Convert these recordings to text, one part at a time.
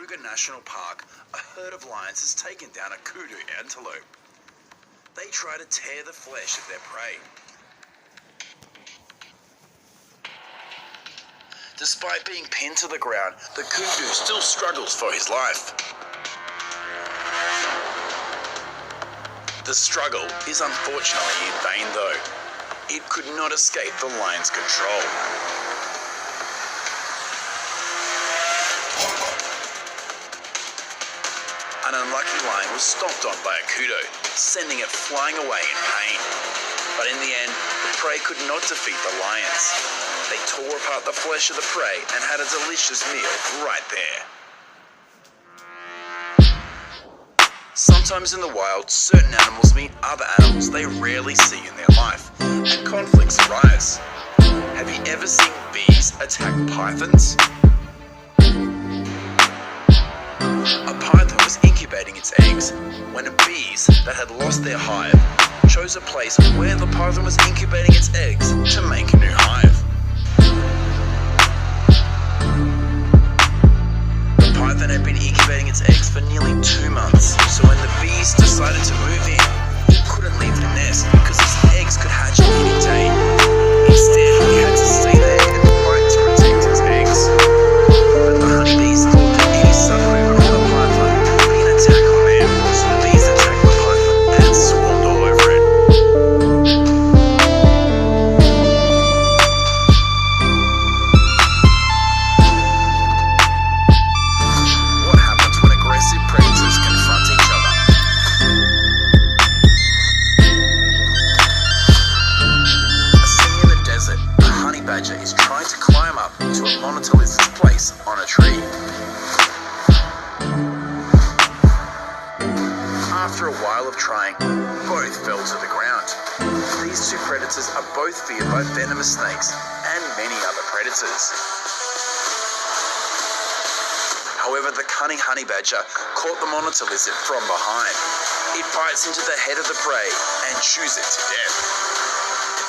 Kruger National Park, a herd of lions has taken down a kudu antelope. They try to tear the flesh of their prey. Despite being pinned to the ground, the kudu still struggles for his life. The struggle is unfortunately in vain though. It could not escape the lion's control. An unlucky lion was stomped on by a kudu, sending it flying away in pain. But in the end, the prey could not defeat the lions. They tore apart the flesh of the prey and had a delicious meal right there. Sometimes in the wild, certain animals meet other animals they rarely see in their life, and conflicts arise. Have you ever seen bees attack pythons? A python was incubating its eggs when bees that had lost their hive chose a place where the python was incubating its eggs to make a new hive. The python had been incubating its eggs for nearly 2 months, so when the bees decided to move in, it couldn't leave the nest because its eggs could hatch any day. Instead, it had to stay there and fight to protect its eggs. But the honeybees thought that any sudden movement of the python would be an attack on them, so the bees attacked the python and swarmed all over it. What happens when aggressive predators confront each other? A scene in the desert, a honey badger is trying to climb up to a monitor lizard's place on a tree. After a while of trying, both fell to the ground. These two predators are both feared by venomous snakes and many other predators. However, the cunning honey badger caught the monitor lizard from behind. It bites into the head of the prey and chews it to death.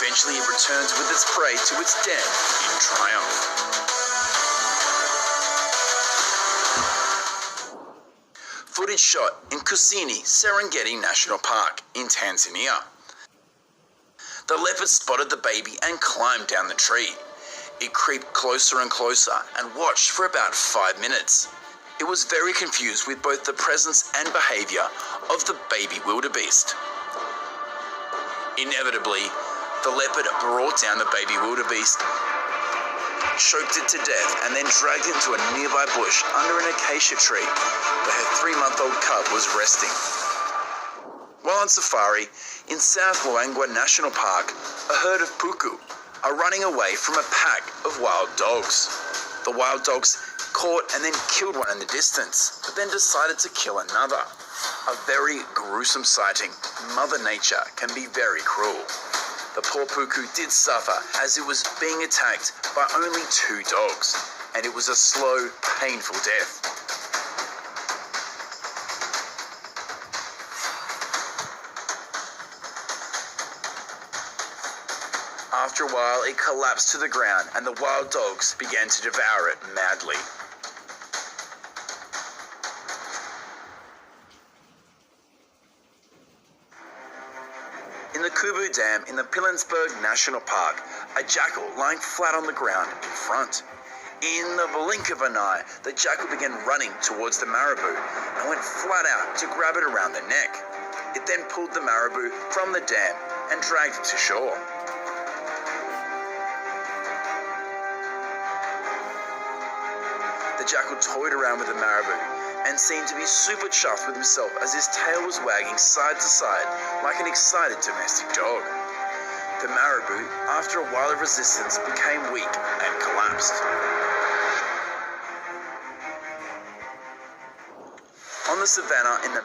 Eventually, it returns with its prey to its den in triumph. Footage shot in Kusini, Serengeti National Park in Tanzania. The leopard spotted the baby and climbed down the tree. It creeped closer and closer and watched for about 5 minutes. It was very confused with both the presence and behavior of the baby wildebeest. Inevitably, the leopard brought down the baby wildebeest, choked it to death, and then dragged it into a nearby bush under an acacia tree where her 3-month-old cub was resting. While on safari in South Luangwa National Park, a herd of puku are running away from a pack of wild dogs. The wild dogs caught and then killed one in the distance, but then decided to kill another. A very gruesome sighting. Mother Nature can be very cruel. The poor puku did suffer as it was being attacked by only 2 dogs, and it was a slow, painful death. After a while, it collapsed to the ground and the wild dogs began to devour it madly. In the Kubu Dam in the Pilanesberg National Park, a jackal lying flat on the ground in front. In the blink of an eye, the jackal began running towards the marabou and went flat out to grab it around the neck. It then pulled the marabou from the dam and dragged it to shore. The jackal toyed around with the marabou and seemed to be super chuffed with himself as his tail was wagging side to side like an excited domestic dog. The marabou, after a while of resistance, became weak and collapsed. On the savannah in the